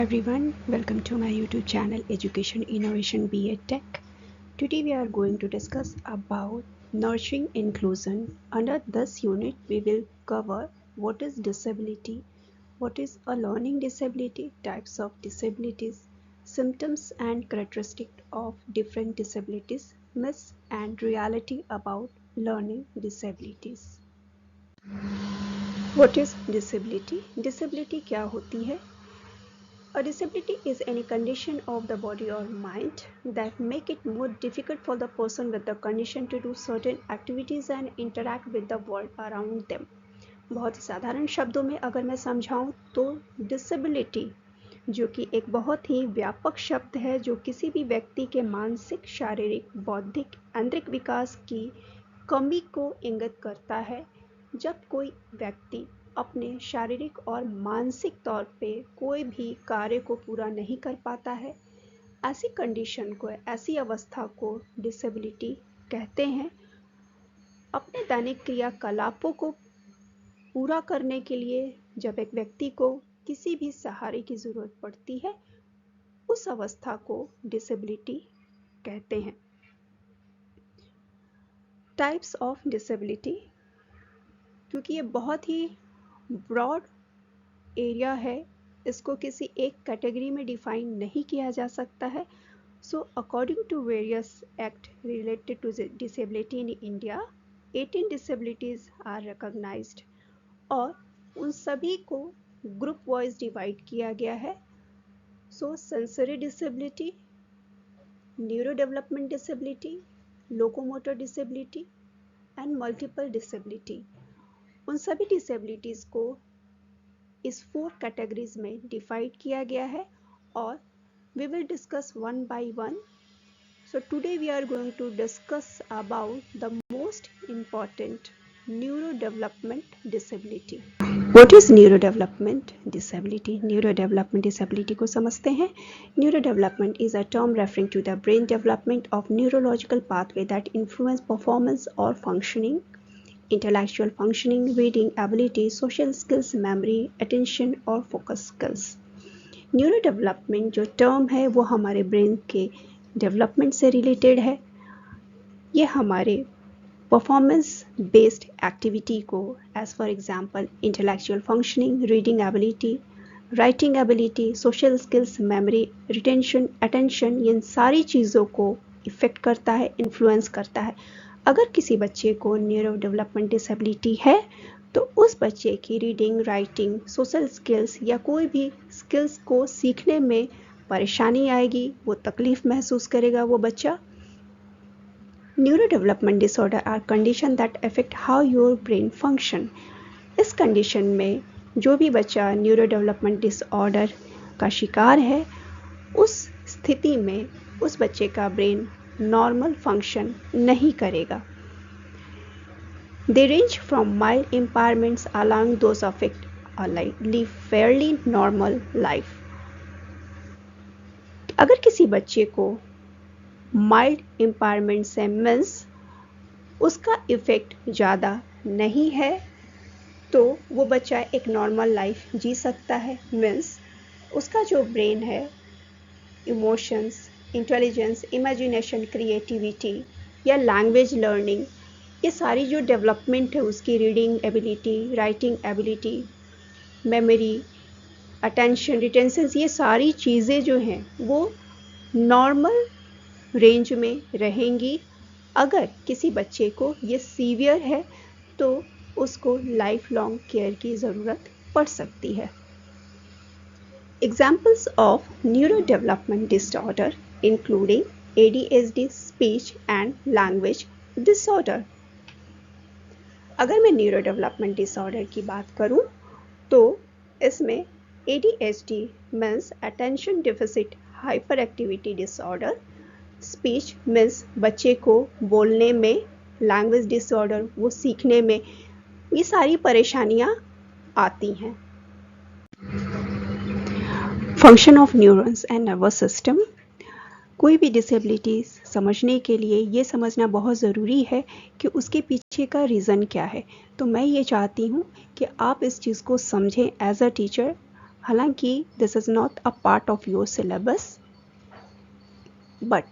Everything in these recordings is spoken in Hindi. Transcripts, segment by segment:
Everyone, welcome to my YouTube channel Education Innovation BA Tech. Today we are going to discuss about nurturing inclusion. Under this unit we will cover what is disability, what is a learning disability, types of disabilities, symptoms and characteristics of different disabilities, myths and reality about learning disabilities. What is disability? Disability क्या होती है? A disability is any condition of the body or mind that make it more difficult for the person with the condition to do certain activities and interact with the world around them. बहुत साधारण शब्दों में अगर मैं समझाऊं तो डिसेबिलिटी जो कि एक बहुत ही व्यापक शब्द है जो किसी भी व्यक्ति के मानसिक, शारीरिक, बौद्धिक, आंतरिक विकास की कमी को इंगित करता है जब कोई व्यक्ति अपने शारीरिक और मानसिक तौर पे कोई भी कार्य को पूरा नहीं कर पाता है। ऐसी कंडीशन को, ऐसी अवस्था को डिसेबिलिटी कहते हैं। अपने दैनिक क्रियाकलापों को पूरा करने के लिए जब एक व्यक्ति को किसी भी सहारे की ज़रूरत पड़ती है, उस अवस्था को डिसेबिलिटी कहते हैं। टाइप्स ऑफ डिसेबिलिटी, क्योंकि ये बहुत ही ब्रॉड एरिया है, इसको किसी एक कैटेगरी में डिफाइन नहीं किया जा सकता है। So according to various act related to disability in India 18 disabilities are recognised और उन सभी को ग्रुप वाइज डिवाइड किया गया है। So sensory disability, neuro development disability, locomotor disability and multiple disability, उन सभी डिसेबिलिटीज को इस 4 कैटेगरीज में डिवाइड किया गया है और we will discuss one by one. So today we are going to discuss about the most important neurodevelopment disability. What is neurodevelopment disability? Neurodevelopment disability को समझते हैं। Neurodevelopment is a term referring to the brain development of neurological pathway that influence performance or functioning, intellectual functioning, reading ability, social skills, memory, attention और focus skills. न्यूरो डेवलपमेंट जो टर्म है वो हमारे ब्रेन के डेवलपमेंट से रिलेटेड है। ये हमारे परफॉर्मेंस बेस्ड एक्टिविटी को as for example intellectual functioning, reading ability, writing ability, social skills, memory, retention, attention, इन सारी चीज़ों को इफ़ेक्ट करता है, इन्फ्लुएंस करता है। अगर किसी बच्चे को न्यूरो डेवलपमेंट डिसेबिलिटी है तो उस बच्चे की रीडिंग, राइटिंग, सोशल स्किल्स या कोई भी स्किल्स को सीखने में परेशानी आएगी, वो तकलीफ महसूस करेगा वो बच्चा। Neuro development disorder are condition that affect how your brain function. इस कंडीशन में जो भी बच्चा न्यूरो डेवलपमेंट डिसऑर्डर का शिकार है, उस स्थिति में उस बच्चे का ब्रेन नॉर्मल फंक्शन नहीं करेगा। They range from mild impairments allowing those affected live fairly normal life. अगर किसी बच्चे को माइल्ड इम्पायरमेंट से मीन्स उसका इफेक्ट ज़्यादा नहीं है तो वो बच्चा एक नॉर्मल लाइफ जी सकता है। मीन्स उसका जो ब्रेन है, इमोशंस, इंटेलिजेंस, इमेजिनेशन, क्रिएटिविटी या लैंग्वेज लर्निंग, ये सारी जो डेवलपमेंट है उसकी reading ability, writing ability, memory, attention, retention, ये सारी चीज़ें जो हैं वो नॉर्मल रेंज में रहेंगी। अगर किसी बच्चे को ये सीवियर है तो उसको लाइफ लॉन्ग केयर की ज़रूरत पड़ सकती है। Examples of neuro development disorder including ADHD, speech and language disorder. अगर मैं न्यूरो डेवलपमेंट डिसऑर्डर की बात करूं तो इसमें ADHD means attention deficit hyper activity disorder, speech means बच्चे को बोलने में, लैंग्वेज डिसऑर्डर वो सीखने में, ये सारी परेशानियां आती हैं। Function of neurons and nervous system. कोई भी डिसेबिलिटीज़ समझने के लिए ये समझना बहुत ज़रूरी है कि उसके पीछे का रीज़न क्या है। तो मैं ये चाहती हूँ कि आप इस चीज़ को समझें एज अ टीचर हालांकि this is not a part of your syllabus, but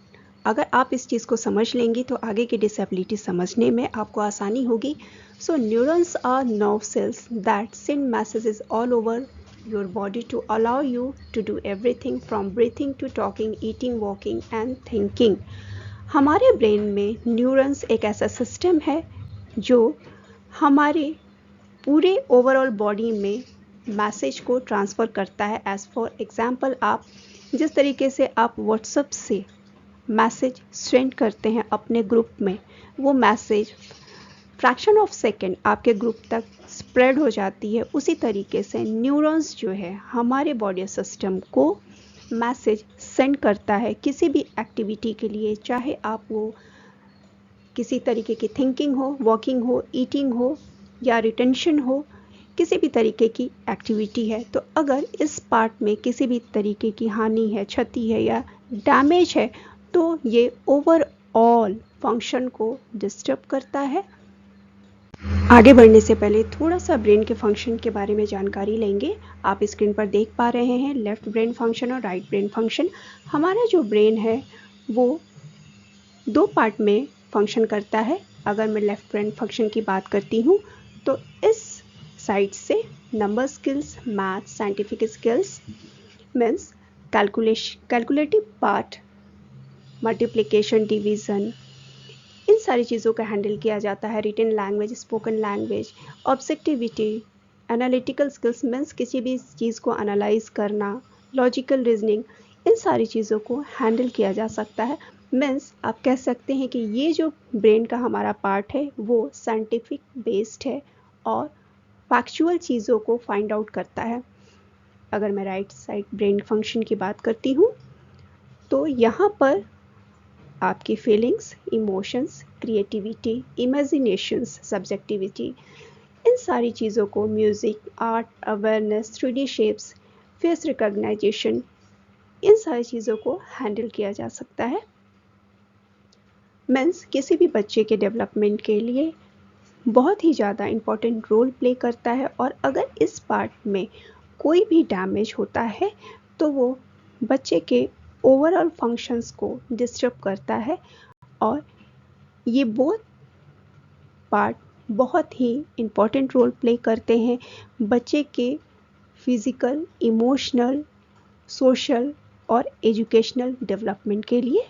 अगर आप इस चीज़ को समझ लेंगी तो आगे की डिसेबिलिटी समझने में आपको आसानी होगी. So neurons are nerve cells that send messages all over your body to allow you to do everything from breathing to talking, eating, walking and thinking. हमारे ब्रेन में न्यूरॉन्स एक ऐसा सिस्टम है जो हमारे पूरे ओवरऑल बॉडी में मैसेज को ट्रांसफ़र करता है. एज फॉर एग्जांपल, आप जिस तरीके से आप व्हाट्सएप से मैसेज सेंड करते हैं अपने ग्रुप में, वो मैसेज फ्रैक्शन ऑफ सेकेंड आपके ग्रुप तक स्प्रेड हो जाती है. उसी तरीके से न्यूरॉन्स जो है हमारे बॉडी सिस्टम को मैसेज सेंड करता है किसी भी एक्टिविटी के लिए, चाहे आप वो किसी तरीके की थिंकिंग हो, वॉकिंग हो, ईटिंग हो या रिटेंशन हो, किसी भी तरीके की एक्टिविटी है. तो अगर इस पार्ट में किसी भी तरीके की हानि है, क्षति है या डैमेज है, तो ये ओवरऑल फंक्शन को डिस्टर्ब करता है. आगे बढ़ने से पहले थोड़ा सा ब्रेन के फंक्शन के बारे में जानकारी लेंगे. आप स्क्रीन पर देख पा रहे हैं लेफ्ट ब्रेन फंक्शन और राइट ब्रेन फंक्शन. हमारा जो ब्रेन है वो दो पार्ट में फंक्शन करता है. अगर मैं लेफ्ट ब्रेन फंक्शन की बात करती हूँ तो इस साइड से number skills, math, scientific skills means calculative part, multiplication, division, इन सारी चीज़ों का हैंडल किया जाता है. Written language, spoken language, objectivity, analytical skills means किसी भी चीज़ को एनालाइज करना, लॉजिकल रीजनिंग, इन सारी चीज़ों को हैंडल किया जा सकता है. मीन्स आप कह सकते हैं कि ये जो ब्रेन का हमारा पार्ट है वो साइंटिफिक बेस्ड है और फैक्चुअल चीज़ों को फाइंड आउट करता है. अगर मैं राइट साइड ब्रेन फंक्शन की बात करती हूँ तो यहाँ पर आपकी feelings, emotions, creativity, imaginations, subjectivity, इन सारी चीज़ों को music, art, awareness, 3D shapes, face recognisation, इन सारी चीज़ों को हैंडल किया जा सकता है. मीन्स किसी भी बच्चे के डेवलपमेंट के लिए बहुत ही ज़्यादा इम्पॉर्टेंट रोल प्ले करता है. और अगर इस पार्ट में कोई भी डैमेज होता है तो वो बच्चे के ओवरऑल फंक्शंस को डिस्टर्ब करता है. और ये बोथ पार्ट बहुत ही इम्पॉर्टेंट रोल प्ले करते हैं बच्चे के फिज़िकल, इमोशनल, सोशल और एजुकेशनल डेवलपमेंट के लिए.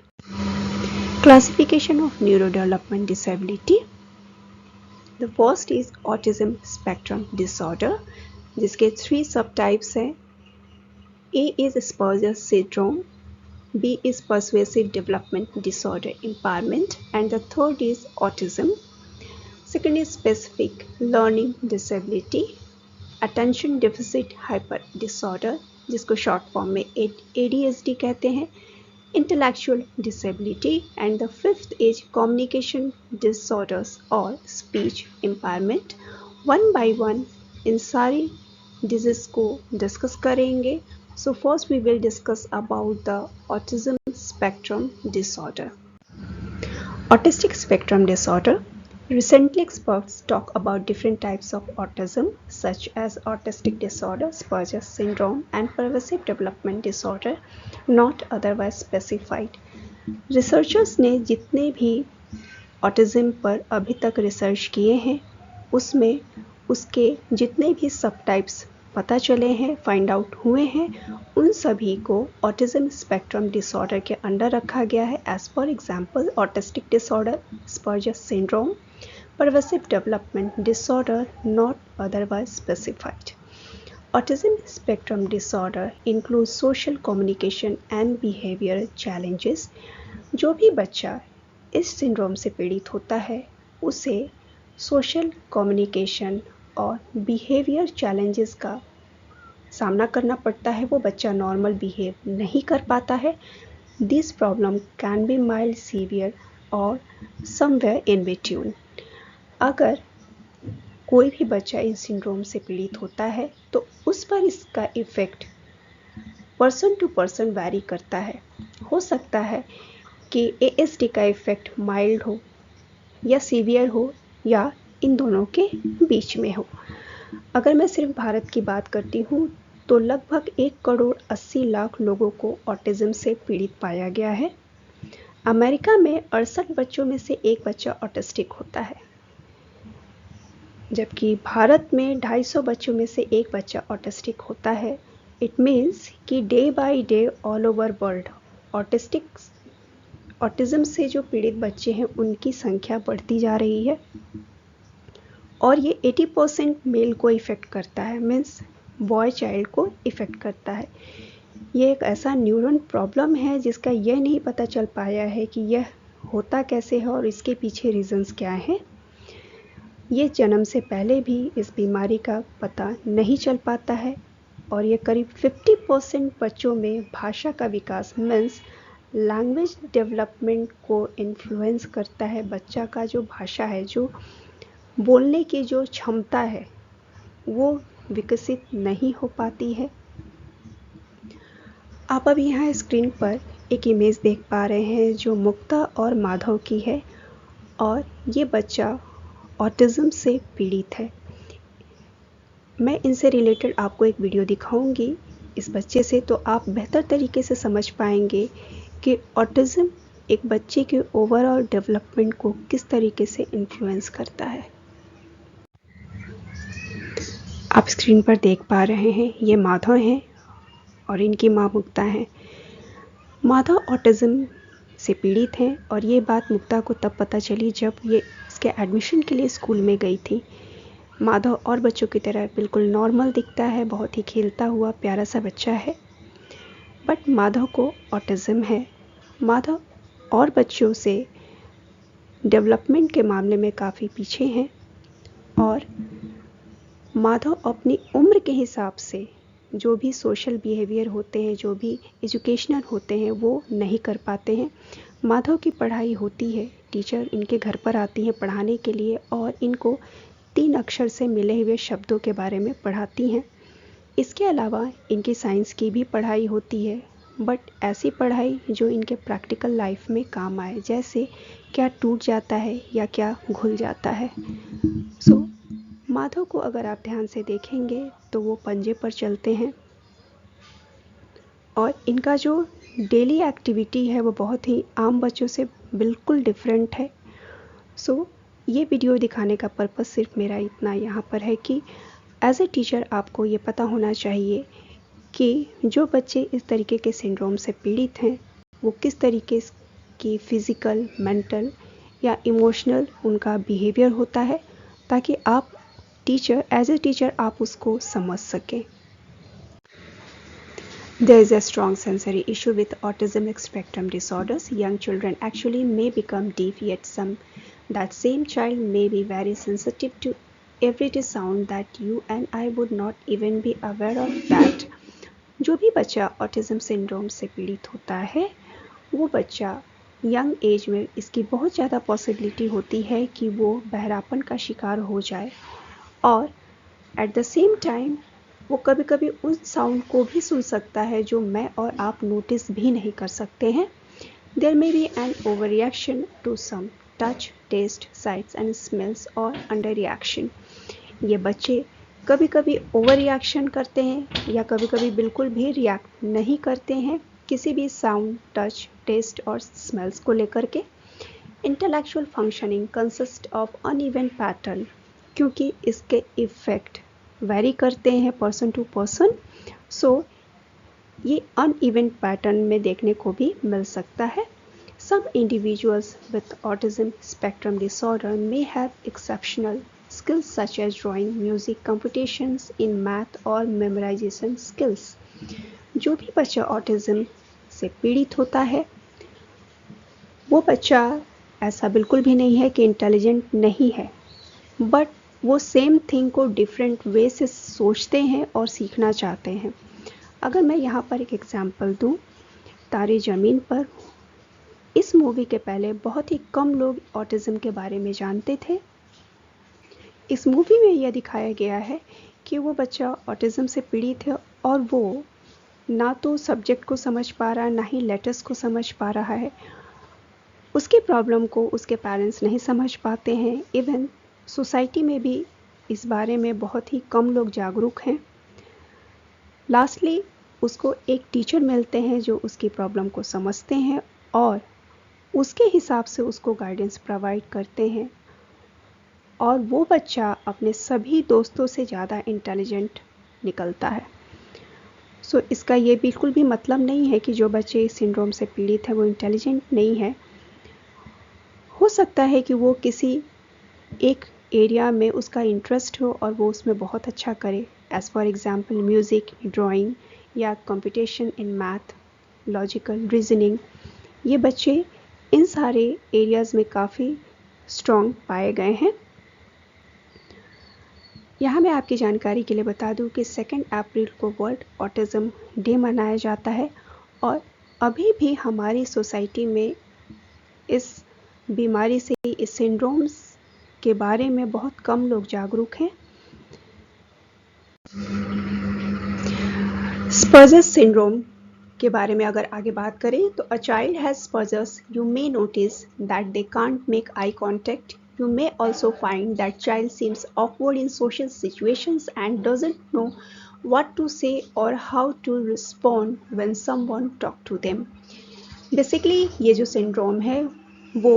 Classification of neuro development disability. The first is autism spectrum disorder, जिसके 3 सब टाइप्स हैं. A is Asperger's syndrome, B is pervasive development disorder impairment, and the third is autism. Second is specific learning disability, attention deficit hyper disorder, जिसको शॉर्ट फॉर्म में ADHD कहते हैं, intellectual disability, and the fifth is communication disorders or speech impairment. One by one in सारी डिजीज को डिस्कस करेंगे. So first we will discuss about the autism spectrum disorder. Autistic spectrum disorder. Recently experts talk about different types of autism such as autistic disorder, Asperger's syndrome and pervasive development disorder, not otherwise specified. Researchers ने जितने भी autism पर अभी तक रिसर्च किए हैं उसमें उसके जितने भी सब टाइप्स पता चले हैं, फाइंड आउट हुए हैं, उन सभी को ऑटिज्म स्पेक्ट्रम डिसऑर्डर के अंडर रखा गया है. As for example autistic disorder, Asperger's syndrome, pervasive development disorder, not otherwise specified. Autism spectrum disorder includes social communication and behavior challenges. जो भी बच्चा इस सिंड्रोम से पीड़ित होता है उसे सोशल कम्युनिकेशन और बिहेवियर चैलेंजेस का सामना करना पड़ता है. वो बच्चा नॉर्मल बिहेव नहीं कर पाता है. This problem can be mild, severe और समवेयर इन बिटवीन. अगर कोई भी बच्चा इस सिंड्रोम से पीड़ित होता है तो उस पर इसका effect person to person vary करता है. हो सकता है कि ASD का इफ़ेक्ट माइल्ड हो या सीवियर हो या इन दोनों के बीच में हो. अगर मैं सिर्फ भारत की बात करती हूँ तो लगभग 1,80,00,000 लोगों को ऑटिज्म से पीड़ित पाया गया है। अमेरिका में 68 बच्चों में से एक बच्चा ऑटिस्टिक होता है, जबकि भारत में 250 बच्चों में से एक बच्चा ऑटिस्टिक होता है। इट मीन्स कि day by day all over world autism से जो पीड़ित बच्चे हैं उनकी संख्या बढ़ती जा रही है और ये 80% मेल को इफ़ेक्ट करता है, मीन्स बॉय चाइल्ड को इफ़ेक्ट करता है। ये एक ऐसा न्यूरल प्रॉब्लम है जिसका यह नहीं पता चल पाया है कि यह होता कैसे है और इसके पीछे रीजंस क्या हैं। ये जन्म से पहले भी इस बीमारी का पता नहीं चल पाता है और ये करीब 50% बच्चों में भाषा का विकास मीन्स लैंग्वेज डेवलपमेंट को इन्फ्लुएंस करता है। बच्चा का जो भाषा है, जो बोलने की जो क्षमता है, वो विकसित नहीं हो पाती है। आप अब यहाँ स्क्रीन पर एक इमेज देख पा रहे हैं जो मुक्ता और माधव की है और ये बच्चा ऑटिज्म से पीड़ित है। मैं इनसे रिलेटेड आपको एक वीडियो दिखाऊंगी इस बच्चे से, तो आप बेहतर तरीके से समझ पाएंगे कि ऑटिज्म एक बच्चे के ओवरऑल डेवलपमेंट को किस तरीके से इन्फ्लुएंस करता है। आप स्क्रीन पर देख पा रहे हैं ये माधव हैं और इनकी माँ मुक्ता है। माधव ऑटिज्म से पीड़ित हैं और ये बात मुक्ता को तब पता चली जब ये इसके एडमिशन के लिए स्कूल में गई थी। माधव और बच्चों की तरह बिल्कुल नॉर्मल दिखता है, बहुत ही खेलता हुआ प्यारा सा बच्चा है, बट माधव को ऑटिज्म है। माधव और बच्चों से डेवलपमेंट के मामले में काफ़ी पीछे हैं और माधव अपनी उम्र के हिसाब से जो भी सोशल बिहेवियर होते हैं, जो भी एजुकेशनल होते हैं, वो नहीं कर पाते हैं। माधव की पढ़ाई होती है, टीचर इनके घर पर आती हैं पढ़ाने के लिए और इनको 3 अक्षर से मिले हुए शब्दों के बारे में पढ़ाती हैं। इसके अलावा इनकी साइंस की भी पढ़ाई होती है, बट ऐसी पढ़ाई जो इनके प्रैक्टिकल लाइफ में काम आए, जैसे क्या टूट जाता है या क्या घुल जाता है। माधव को अगर आप ध्यान से देखेंगे तो वो पंजे पर चलते हैं और इनका जो डेली एक्टिविटी है वो बहुत ही आम बच्चों से बिल्कुल डिफरेंट है। ये वीडियो दिखाने का पर्पस सिर्फ मेरा इतना यहाँ पर है कि एज ए टीचर आपको ये पता होना चाहिए कि जो बच्चे इस तरीके के सिंड्रोम से पीड़ित हैं वो किस तरीके की फिज़िकल, मेंटल या इमोशनल उनका बिहेवियर होता है, ताकि आप एज ए टीचर आप उसको समझ सकें। There is a strong sensory issue with autism spectrum disorders. Young children actually may become deaf, yet that same child may be very sensitive to everyday sound that you and I would not even be aware of that. जो भी बच्चा ऑटिज्म सिंड्रोम से पीड़ित होता है वो बच्चा यंग एज में इसकी बहुत ज़्यादा पॉसिबिलिटी होती है कि वो बहरापन का शिकार हो जाए और एट द सेम टाइम वो कभी कभी उस साउंड को भी सुन सकता है जो मैं और आप नोटिस भी नहीं कर सकते हैं। There may be an over reaction to some touch, taste, sights and smells और अंडर रिएक्शन। ये बच्चे कभी कभी ओवर रिएक्शन करते हैं या कभी कभी बिल्कुल भी रिएक्ट नहीं करते हैं किसी भी साउंड, टच, टेस्ट और स्मेल्स को लेकर के। Intellectual functioning consist of uneven pattern, क्योंकि इसके इफ़ेक्ट वेरी करते हैं पर्सन टू पर्सन, ये अनइवन पैटर्न में देखने को भी मिल सकता है। Some individuals with autism spectrum disorder may have exceptional skills such as drawing, music, computations in math और memorization skills। जो भी बच्चा ऑटिज्म से पीड़ित होता है वो बच्चा ऐसा बिल्कुल भी नहीं है कि इंटेलिजेंट नहीं है, बट वो सेम थिंग को डिफरेंट वे से सोचते हैं और सीखना चाहते हैं। अगर मैं यहाँ पर एक एग्जांपल दूँ, तारे ज़मीन पर, इस मूवी के पहले बहुत ही कम लोग ऑटिज्म के बारे में जानते थे। इस मूवी में यह दिखाया गया है कि वो बच्चा ऑटिज्म से पीड़ित है और वो ना तो सब्जेक्ट को समझ पा रहा, ना ही लेटर्स को समझ पा रहा है। उसकी प्रॉब्लम को उसके पेरेंट्स नहीं समझ पाते हैं। इवन सोसाइटी में भी इस बारे में बहुत ही कम लोग जागरूक हैं। लास्टली उसको एक टीचर मिलते हैं जो उसकी प्रॉब्लम को समझते हैं और उसके हिसाब से उसको गाइडेंस प्रोवाइड करते हैं और वो बच्चा अपने सभी दोस्तों से ज़्यादा इंटेलिजेंट निकलता है। सो इसका ये बिल्कुल भी मतलब नहीं है कि जो बच्चे इस सिंड्रोम से पीड़ित हैं वो इंटेलिजेंट नहीं है। हो सकता है कि वो किसी एक एरिया में उसका इंटरेस्ट हो और वो उसमें बहुत अच्छा करे, as for example music, drawing या competition in math, logical reasoning. ये बच्चे इन सारे एरियाज़ में काफ़ी स्ट्रॉन्ग पाए गए हैं। यहाँ मैं आपकी जानकारी के लिए बता दूँ कि 2 अप्रैल को वर्ल्ड ऑटिज़म डे मनाया जाता है और अभी भी हमारी सोसाइटी में इस बीमारी से, इस सिंड्रोम्स के बारे में बहुत कम लोग जागरूक हैं। स्पर्जस सिंड्रोम के बारे में अगर आगे बात करें तो a child has Asperger's, you may notice that they can't make eye contact. You may also find that child seems awkward in social situations and doesn't know what to say or how to respond when someone talk to them. Basically ये जो सिंड्रोम है वो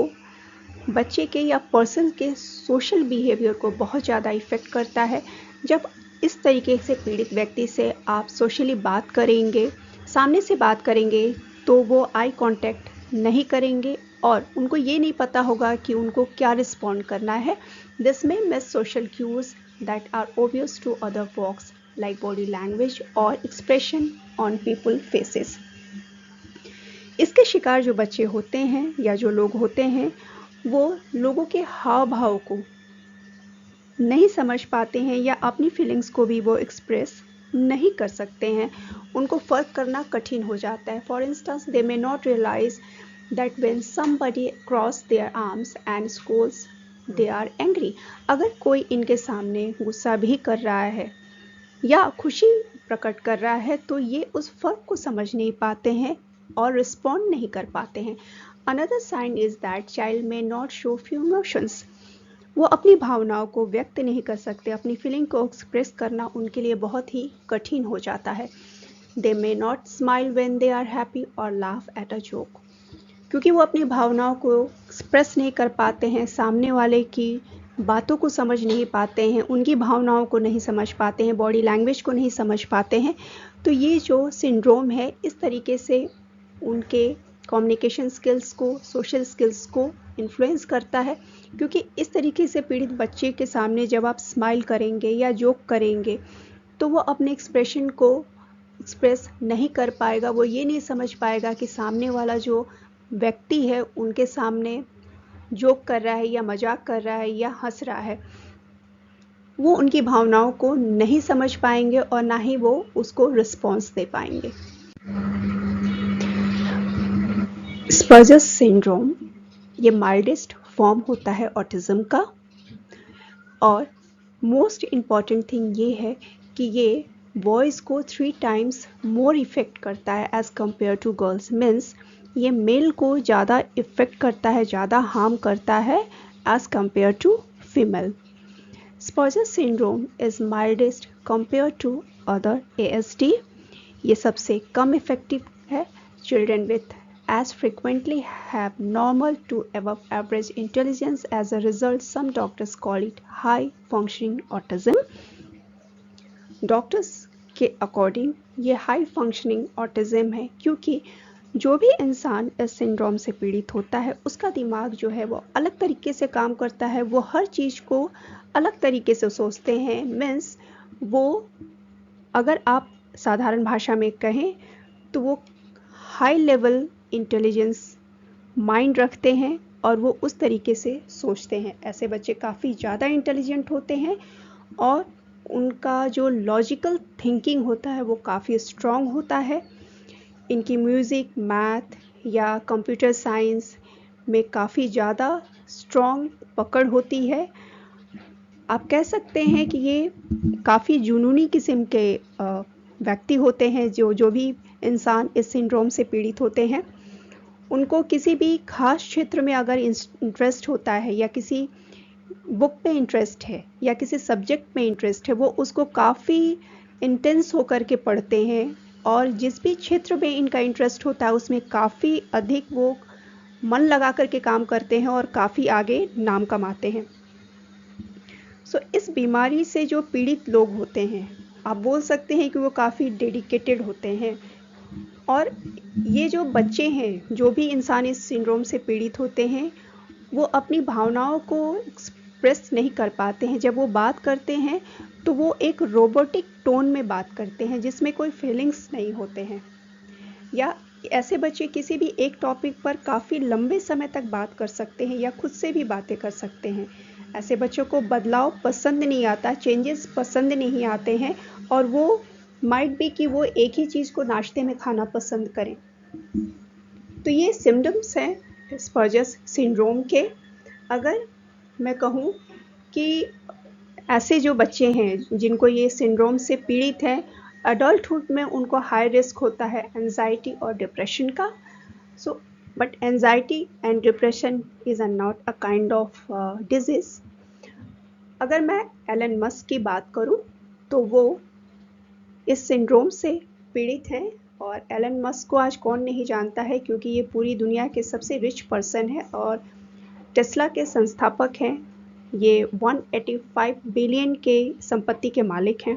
बच्चे के या पर्सन के सोशल बिहेवियर को बहुत ज़्यादा इफ़ेक्ट करता है। जब इस तरीके से पीड़ित व्यक्ति से आप सोशली बात करेंगे, सामने से बात करेंगे, तो वो आई कांटेक्ट नहीं करेंगे और उनको ये नहीं पता होगा कि उनको क्या रिस्पॉन्ड करना है। दिस में miss social cues that are obvious to other folks like body language और एक्सप्रेशन ऑन पीपल फेसेस। इसके शिकार जो बच्चे होते हैं या जो लोग होते हैं वो लोगों के हाव भाव को नहीं समझ पाते हैं या अपनी फीलिंग्स को भी वो एक्सप्रेस नहीं कर सकते हैं। उनको फ़र्क करना कठिन हो जाता है। For instance they may not realise that when somebody cross their arms and scowls they are angry. अगर कोई इनके सामने गुस्सा भी कर रहा है या खुशी प्रकट कर रहा है तो ये उस फ़र्क को समझ नहीं पाते हैं और रिस्पॉन्ड नहीं कर पाते हैं। Another sign is that child may not show few emotions. वो अपनी भावनाओं को व्यक्त नहीं कर सकते, अपनी फीलिंग को एक्सप्रेस करना उनके लिए बहुत ही कठिन हो जाता है। They may not smile when they are happy और लाफ एट अ जोक। क्योंकि वो अपनी भावनाओं को एक्सप्रेस नहीं कर पाते हैं, सामने वाले की बातों को समझ नहीं पाते हैं, उनकी भावनाओं को नहीं समझ पाते हैं, बॉडी लैंग्वेज को नहीं समझ पाते हैं, तो ये जो सिंड्रोम है इस तरीके से उनके कम्युनिकेशन स्किल्स को, सोशल स्किल्स को इन्फ्लुएंस करता है। क्योंकि इस तरीके से पीड़ित बच्चे के सामने जब आप स्माइल करेंगे या जोक करेंगे तो वो अपने एक्सप्रेशन को एक्सप्रेस नहीं कर पाएगा। वो ये नहीं समझ पाएगा कि सामने वाला जो व्यक्ति है उनके सामने जोक कर रहा है या मजाक कर रहा है या हंस रहा है। वो उनकी भावनाओं को नहीं समझ पाएंगे और ना ही वो उसको रिस्पॉन्स दे पाएंगे। स्पर्जस सिंड्रोम ये माइल्डेस्ट फॉर्म होता है ऑटिज्म का और मोस्ट इम्पॉर्टेंट थिंग ये है कि ये बॉयज़ को 3 टाइम्स मोर इफ़ेक्ट करता है as compare to girls. Means ये मेल को ज़्यादा इफ़ेक्ट करता है, ज़्यादा हार्म करता है as compare to female. Asperger's syndrome is mildest compare to other ASD। ये सबसे कम इफ़ेक्टिव है। Children with as frequently have normal to above average intelligence. As a result, some doctors call it high functioning autism. Doctors के अकॉर्डिंग ये हाई फंक्शनिंग ऑटिज्म है क्योंकि जो भी इंसान इस सिंड्रोम से पीड़ित होता है उसका दिमाग जो है वो अलग तरीके से काम करता है। वो हर चीज़ को अलग तरीके से सोचते हैं। मीन्स वो अगर आप साधारण भाषा में कहें तो वो हाई लेवल इंटेलिजेंस माइंड रखते हैं और वो उस तरीके से सोचते हैं। ऐसे बच्चे काफ़ी ज़्यादा इंटेलिजेंट होते हैं और उनका जो लॉजिकल थिंकिंग होता है वो काफ़ी स्ट्रॉन्ग होता है। इनकी म्यूज़िक, मैथ या कंप्यूटर साइंस में काफ़ी ज़्यादा स्ट्रॉन्ग पकड़ होती है। आप कह सकते हैं कि ये काफ़ी जुनूनी किस्म के व्यक्ति होते हैं। जो भी इंसान इस सिंड्रोम से पीड़ित होते हैं उनको किसी भी खास क्षेत्र में अगर इंटरेस्ट होता है या किसी बुक पे इंटरेस्ट है या किसी सब्जेक्ट में इंटरेस्ट है वो उसको काफ़ी इंटेंस होकर के पढ़ते हैं और जिस भी क्षेत्र में इनका इंटरेस्ट होता है उसमें काफ़ी अधिक वो मन लगा करके काम करते हैं और काफ़ी आगे नाम कमाते हैं। सो इस बीमारी से जो पीड़ित लोग होते हैं, आप बोल सकते हैं कि वो काफ़ी डेडिकेटेड होते हैं। और ये जो बच्चे हैं, जो भी इंसान इस सिंड्रोम से पीड़ित होते हैं, वो अपनी भावनाओं को एक्सप्रेस नहीं कर पाते हैं। जब वो बात करते हैं तो वो एक रोबोटिक टोन में बात करते हैं जिसमें कोई फीलिंग्स नहीं होते हैं। या ऐसे बच्चे किसी भी एक टॉपिक पर काफ़ी लंबे समय तक बात कर सकते हैं या खुद से भी बातें कर सकते हैं। ऐसे बच्चों को बदलाव पसंद नहीं आता, चेंजेस पसंद नहीं आते हैं और वो माइट बी कि वो एक ही चीज़ को नाश्ते में खाना पसंद करें। तो ये सिम्टम्स हैं एस्पर्जर सिंड्रोम के। अगर मैं कहूँ कि ऐसे जो बच्चे हैं जिनको ये सिंड्रोम से पीड़ित हैं, अडल्टहुड में उनको हाई रिस्क होता है एंजाइटी और डिप्रेशन का। So but anxiety and depression is not a kind of disease. अगर मैं एलन मस्क की बात करूं तो वो इस सिंड्रोम से पीड़ित हैं और एलन मस्क को आज कौन नहीं जानता है, क्योंकि ये पूरी दुनिया के सबसे रिच पर्सन है और टेस्ला के संस्थापक हैं। ये 185 बिलियन के संपत्ति के मालिक हैं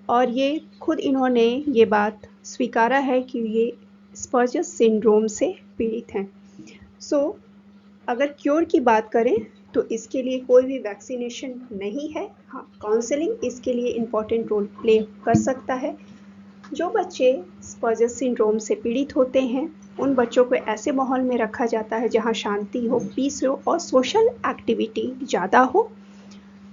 और ये खुद इन्होंने ये बात स्वीकारा है कि ये एस्पर्जर सिंड्रोम से पीड़ित हैं। सो अगर क्योर की बात करें तो इसके लिए कोई भी वैक्सीनेशन नहीं है। हाँ, काउंसलिंग इसके लिए इम्पॉर्टेंट रोल प्ले कर सकता है। जो बच्चे एस्पर्जर सिंड्रोम से पीड़ित होते हैं उन बच्चों को ऐसे माहौल में रखा जाता है जहाँ शांति हो, पीस हो और सोशल एक्टिविटी ज़्यादा हो।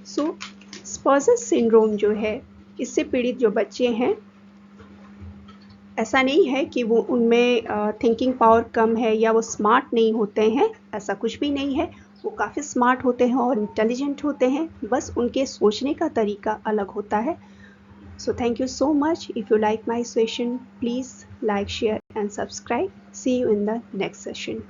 सो एस्पर्जर सिंड्रोम जो है, इससे पीड़ित जो बच्चे हैं, ऐसा नहीं है कि वो उनमें थिंकिंग पावर कम है या वो स्मार्ट नहीं होते हैं, ऐसा कुछ भी नहीं है। वो काफ़ी स्मार्ट होते हैं और इंटेलिजेंट होते हैं, बस उनके सोचने का तरीका अलग होता है। So thank you so much. If you like my session, please like, share and subscribe. See you in the next session.